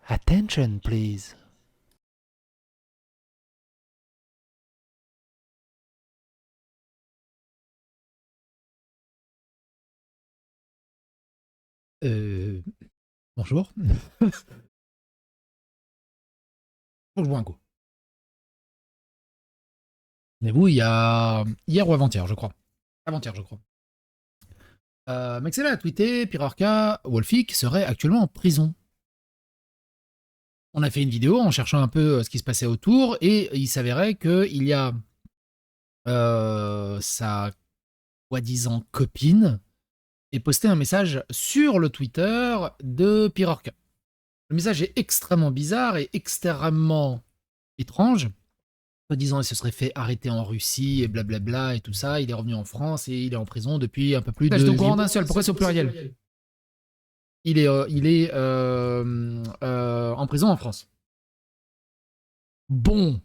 Attention, please. Bonjour. Faut que je bois un coup. Mais vous, il y a hier ou avant-hier, je crois. Avant-hier, je crois. Mexela a tweeté Pirarca Wolfik serait actuellement en prison. On a fait une vidéo en cherchant un peu ce qui se passait autour et il s'avérait qu'il y a sa soi-disant copine et posté un message sur le Twitter de Pirarca. Le message est extrêmement bizarre et extrêmement étrange. Disant il se serait fait arrêter en Russie et blablabla et tout ça. Il est revenu en France et il est en prison depuis un peu plus de... Je suis au courant d'un seul. Pourquoi c'est au pluriel? Il est en prison en France. Bon.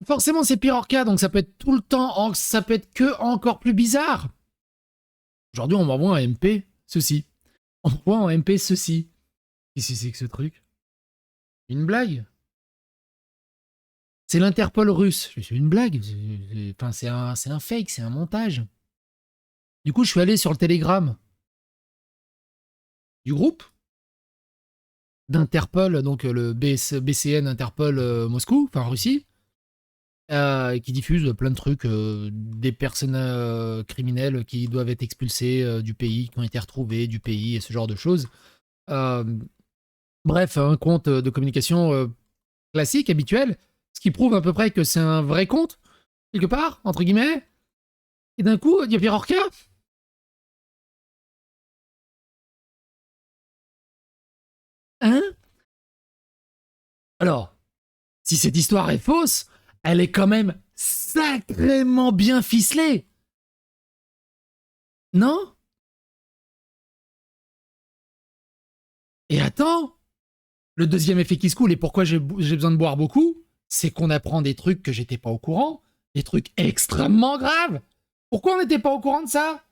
Forcément, c'est Pirorca, donc ça peut être tout le temps, ça peut être que encore plus bizarre. Aujourd'hui, on m'envoie un MP, ceci. On m'envoie en MP, ceci. Qu'est-ce que c'est que ce truc? Une blague? C'est l'Interpol russe. C'est une blague. Enfin, c'est un fake, c'est un montage. Du coup, je suis allé sur le Telegram du groupe d'Interpol, donc le BCN Interpol Moscou, enfin Russie, qui diffuse plein de trucs, des personnes criminelles qui doivent être expulsées du pays, qui ont été retrouvées du pays, et ce genre de choses. Bref, un compte de communication classique, habituel, ce qui prouve à peu près que c'est un vrai compte, quelque part, entre guillemets. Et d'un coup, il y a Pirorca. Hein? Alors, si cette histoire est fausse, elle est quand même sacrément bien ficelée. Non? Et attends, le deuxième effet qui se coule, et pourquoi j'ai besoin de boire beaucoup, c'est qu'on apprend des trucs que j'étais pas au courant, des trucs extrêmement graves. Pourquoi on n'était pas au courant de ça?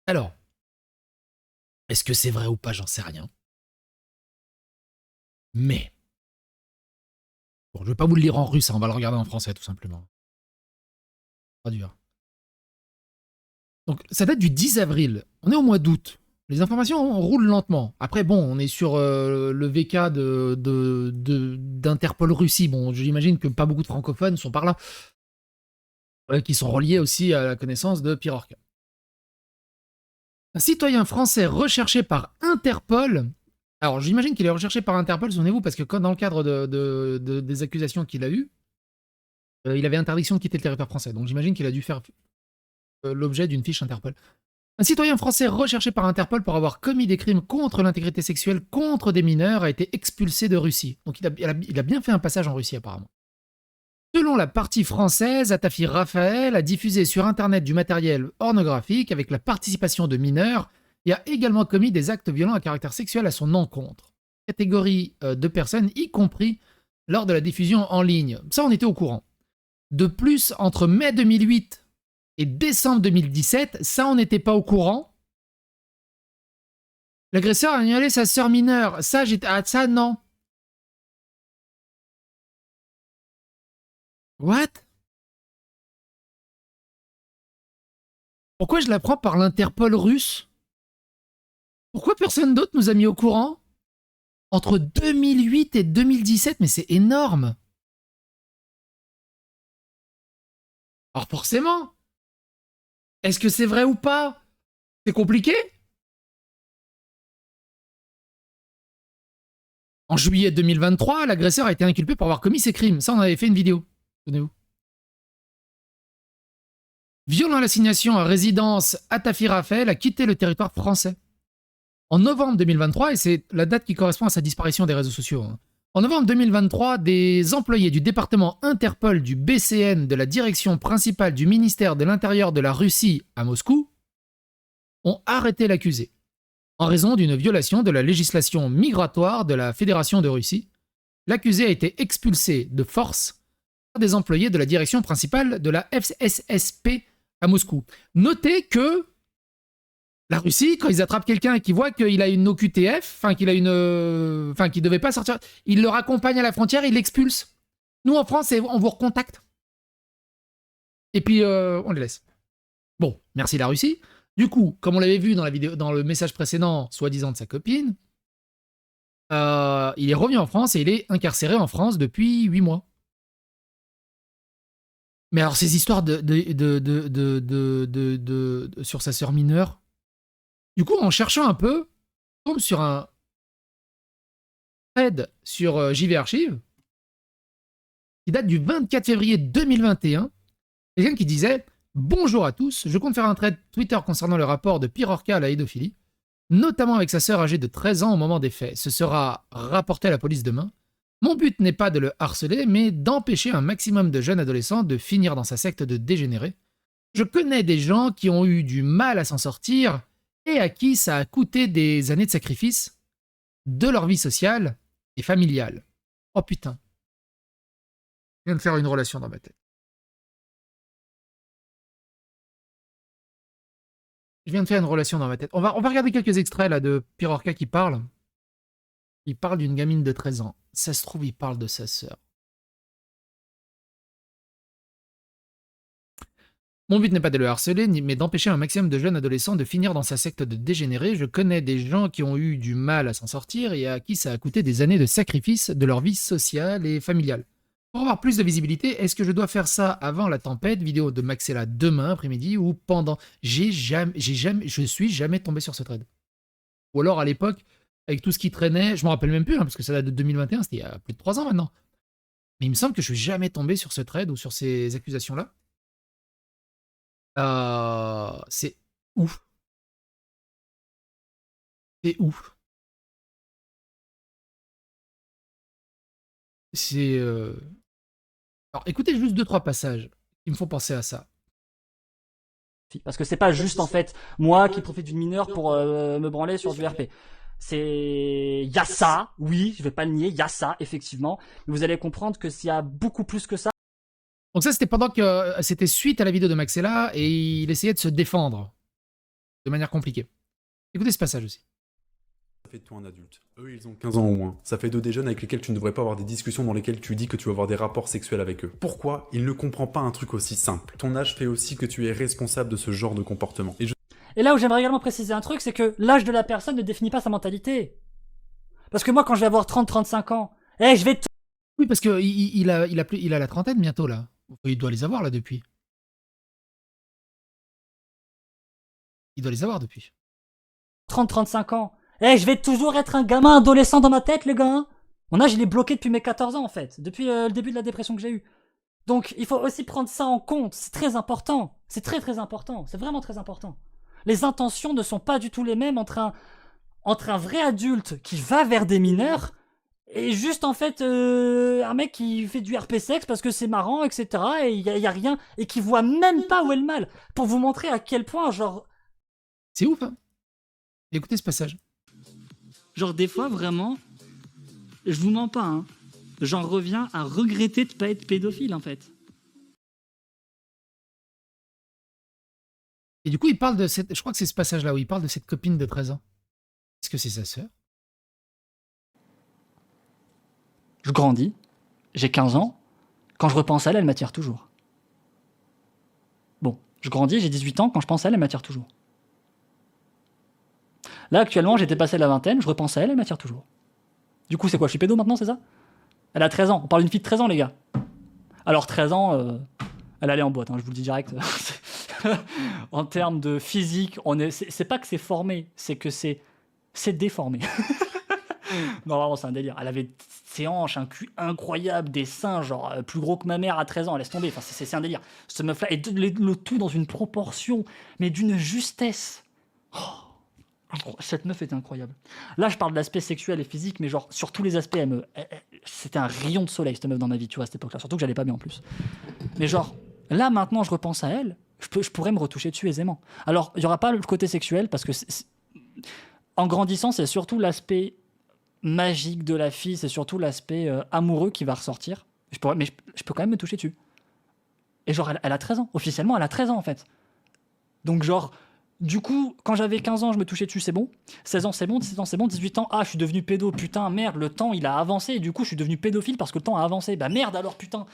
Alors, est-ce que c'est vrai ou pas, j'en sais rien. Mais, bon, je vais pas vous le lire en russe, hein, on va le regarder en français tout simplement. Traduire. Donc, ça date du 10 avril. On est au mois d'août. Les informations roulent lentement. Après, bon, on est sur le VK d'Interpol Russie. Bon, j'imagine que pas beaucoup de francophones sont par là. Qui sont reliés aussi à la connaissance de Pirorca. Un citoyen français recherché par Interpol. Alors, j'imagine qu'il est recherché par Interpol, souvenez-vous, parce que quand, dans le cadre des accusations qu'il a eues, il avait interdiction de quitter le territoire français. Donc, j'imagine qu'il a dû faire l'objet d'une fiche Interpol. Un citoyen français recherché par Interpol pour avoir commis des crimes contre l'intégrité sexuelle contre des mineurs a été expulsé de Russie. Donc, il a bien fait un passage en Russie, apparemment. Selon la partie française, Atafi Raphaël a diffusé sur Internet du matériel pornographique avec la participation de mineurs et a également commis des actes violents à caractère sexuel à son encontre. Catégorie de personnes, y compris lors de la diffusion en ligne. Ça, on était au courant. De plus, entre mai 2008 et décembre 2017, ça, on n'était pas au courant. L'agresseur a violé sa sœur mineure. Ça, ça, non. What? Pourquoi je l'apprends par l'Interpol russe? Pourquoi personne d'autre nous a mis au courant? Entre 2008 et 2017, mais c'est énorme. Alors forcément, est-ce que c'est vrai ou pas? C'est compliqué? En juillet 2023, l'agresseur a été inculpé pour avoir commis ces crimes. Ça, on avait fait une vidéo. Souvenez-vous. Violant l'assignation à résidence, Atafi Raphaël a quitté le territoire français. En novembre 2023, et c'est la date qui correspond à sa disparition des réseaux sociaux, hein. En novembre 2023, des employés du département Interpol du BCN de la direction principale du ministère de l'Intérieur de la Russie à Moscou ont arrêté l'accusé. En raison d'une violation de la législation migratoire de la Fédération de Russie, l'accusé a été expulsé de force par des employés de la direction principale de la FSSP à Moscou. Notez que la Russie, quand ils attrapent quelqu'un et qu'ils voient qu'il a une OQTF, enfin qu'il a qu'il devait pas sortir, ils le raccompagnent à la frontière, ils l'expulsent. Nous en France, on vous recontacte. Et puis on les laisse. Bon, merci la Russie. Du coup, comme on l'avait vu dans la vidéo, dans le message précédent, soi-disant de sa copine, il est revenu en France et il est incarcéré en France depuis 8 mois. Mais alors ces histoires sur sa sœur mineure, du coup, en cherchant un peu, on tombe sur un thread sur JV Archive qui date du 24 février 2021. Quelqu'un qui disait « Bonjour à tous, je compte faire un thread Twitter concernant le rapport de Pirorca à la pédophilie, notamment avec sa sœur âgée de 13 ans au moment des faits. Ce sera rapporté à la police demain. Mon but n'est pas de le harceler, mais d'empêcher un maximum de jeunes adolescents de finir dans sa secte de dégénérés. Je connais des gens qui ont eu du mal à s'en sortir et à qui ça a coûté des années de sacrifice de leur vie sociale et familiale. Oh putain. Je viens de faire une relation dans ma tête. Je viens de faire une relation dans ma tête. On va regarder quelques extraits là de Pirorca qui parle. Il parle d'une gamine de 13 ans. Ça se trouve, il parle de sa sœur. Mon but n'est pas de le harceler, mais d'empêcher un maximum de jeunes adolescents de finir dans sa secte de dégénérés. Je connais des gens qui ont eu du mal à s'en sortir et à qui ça a coûté des années de sacrifice de leur vie sociale et familiale. Pour avoir plus de visibilité, est-ce que je dois faire ça avant la tempête? Vidéo de Maxella demain après-midi ou pendant? Je suis jamais tombé sur ce thread. Ou alors à l'époque, avec tout ce qui traînait, je me rappelle même plus, hein, parce que ça date de 2021, c'était il y a plus de 3 ans maintenant. Mais il me semble que je suis jamais tombé sur ce thread ou sur ces accusations-là. C'est ouf. C'est ouf. C'est... Alors écoutez juste 2-3 passages qui me font penser à ça. Parce que c'est pas juste en fait moi qui profite d'une mineure pour me branler sur du RP. Il y a ça, oui, je vais pas le nier, il y a ça effectivement, mais vous allez comprendre que s'il y a beaucoup plus que ça. Donc ça c'était pendant que c'était suite à la vidéo de Maxella et il essayait de se défendre de manière compliquée. Écoutez ce passage aussi. Ça fait de toi un adulte. Eux, ils ont 15 ans au moins. Ça fait d'eux des jeunes avec lesquels tu ne devrais pas avoir des discussions dans lesquelles tu dis que tu vas avoir des rapports sexuels avec eux. Pourquoi il ne comprend pas un truc aussi simple? Ton âge fait aussi que tu es responsable de ce genre de comportement. Et là où j'aimerais également préciser un truc, c'est que l'âge de la personne ne définit pas sa mentalité. Parce que moi, quand je vais avoir 30-35 ans, je vais... Oui, parce qu'il il a la trentaine bientôt, là. Il doit les avoir, là, depuis. Il doit les avoir depuis. 30-35 ans. Je vais toujours être un gamin adolescent dans ma tête, les gars. Mon âge, il est bloqué depuis mes 14 ans, en fait. Depuis le début de la dépression que j'ai eue. Donc, il faut aussi prendre ça en compte. C'est très important. C'est très, très important. C'est vraiment très important. Les intentions ne sont pas du tout les mêmes entre un vrai adulte qui va vers des mineurs et juste, en fait, un mec qui fait du RP sexe parce que c'est marrant, etc. Et il y a rien. Et qui voit même pas où est le mal. Pour vous montrer à quel point, genre... C'est ouf, hein. Écoutez ce passage. Genre des fois, vraiment, je vous mens pas, hein, j'en reviens à regretter de pas être pédophile, en fait. Et du coup, il parle de cette... Je crois que c'est ce passage-là où il parle de cette copine de 13 ans. Est-ce que c'est sa sœur? Je grandis, j'ai 15 ans, quand je repense à elle, elle m'attire toujours. Bon, je grandis, j'ai 18 ans, quand je pense à elle, elle m'attire toujours. Là, actuellement, j'étais passé la vingtaine, je repense à elle, elle m'attire toujours. Du coup, c'est quoi, je suis pédo maintenant, c'est ça? Elle a 13 ans, on parle d'une fille de 13 ans, les gars. Alors, 13 ans, elle allait en boîte, hein, je vous le dis direct. En termes de physique, c'est pas que c'est formé, c'est que c'est déformé. Non, vraiment, c'est un délire. Elle avait ses hanches, un cul incroyable, des seins, genre plus gros que ma mère à 13 ans, laisse tomber. Enfin, c'est un délire. Ce meuf-là, et le tout dans une proportion, mais d'une justesse. Oh, cette meuf était incroyable. Là, je parle de l'aspect sexuel et physique, mais genre, sur tous les aspects, c'était un rayon de soleil, cette meuf, dans ma vie, tu vois, à cette époque-là. Surtout que j'allais pas bien en plus. Mais genre, là, maintenant, je repense à elle, je pourrais me retoucher dessus aisément. Alors, il y aura pas le côté sexuel, parce que en grandissant, c'est surtout l'aspect magique de la fille, c'est surtout l'aspect amoureux qui va ressortir. Mais je peux quand même me toucher dessus. Et genre, elle a 13 ans. Officiellement, elle a 13 ans, en fait. Donc genre, du coup, quand j'avais 15 ans, je me touchais dessus, c'est bon. 16 ans, c'est bon. 17 ans, c'est bon. 18 ans, je suis devenu pédo. Putain, merde, le temps, il a avancé. Et du coup, je suis devenu pédophile parce que le temps a avancé. Bah merde alors, putain.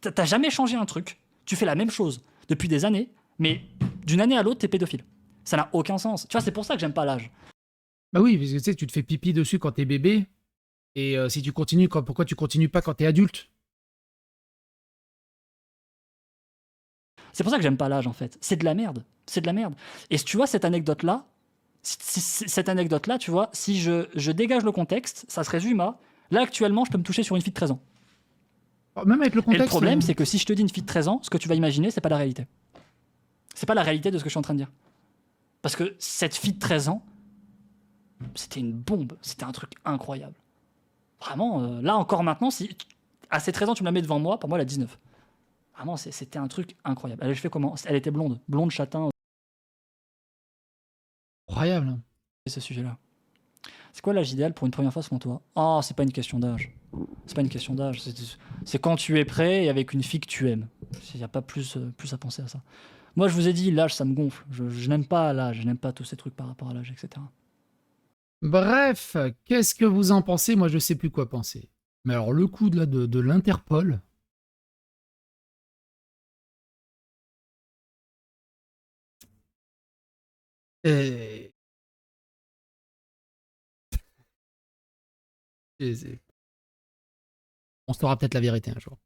T'as jamais changé un truc. Tu fais la même chose depuis des années, mais d'une année à l'autre, t'es pédophile. Ça n'a aucun sens. Tu vois, c'est pour ça que j'aime pas l'âge. Bah oui, parce que tu sais, tu te fais pipi dessus quand t'es bébé, et si tu continues, pourquoi tu continues pas quand t'es adulte? C'est pour ça que j'aime pas l'âge, en fait. C'est de la merde. C'est de la merde. Et tu vois, cette anecdote-là, tu vois, si je dégage le contexte, ça se résume à là, actuellement, je peux me toucher sur une fille de 13 ans. Même avec le Et contexte. le problème, c'est que si je te dis une fille de 13 ans, ce que tu vas imaginer, c'est pas la réalité. C'est pas la réalité de ce que je suis en train de dire. Parce que cette fille de 13 ans, c'était une bombe. C'était un truc incroyable. Vraiment, là encore maintenant, si à ses 13 ans, tu me la mets devant moi, pour moi, elle a 19. Vraiment, c'était un truc incroyable. Elle, je fais comment? Elle était blonde. Blonde, châtain. Incroyable. Ce sujet-là. C'est quoi l'âge idéal pour une première fois selon toi? Oh, c'est pas une question d'âge. C'est pas une question d'âge. C'est quand tu es prêt et avec une fille que tu aimes. Il n'y a pas plus à penser à ça. Moi, je vous ai dit, l'âge, ça me gonfle. Je n'aime pas l'âge. Je n'aime pas tous ces trucs par rapport à l'âge, etc. Bref, qu'est-ce que vous en pensez? Moi, je sais plus quoi penser. Mais alors, le coup de l'Interpol. Et... On saura peut-être la vérité un jour.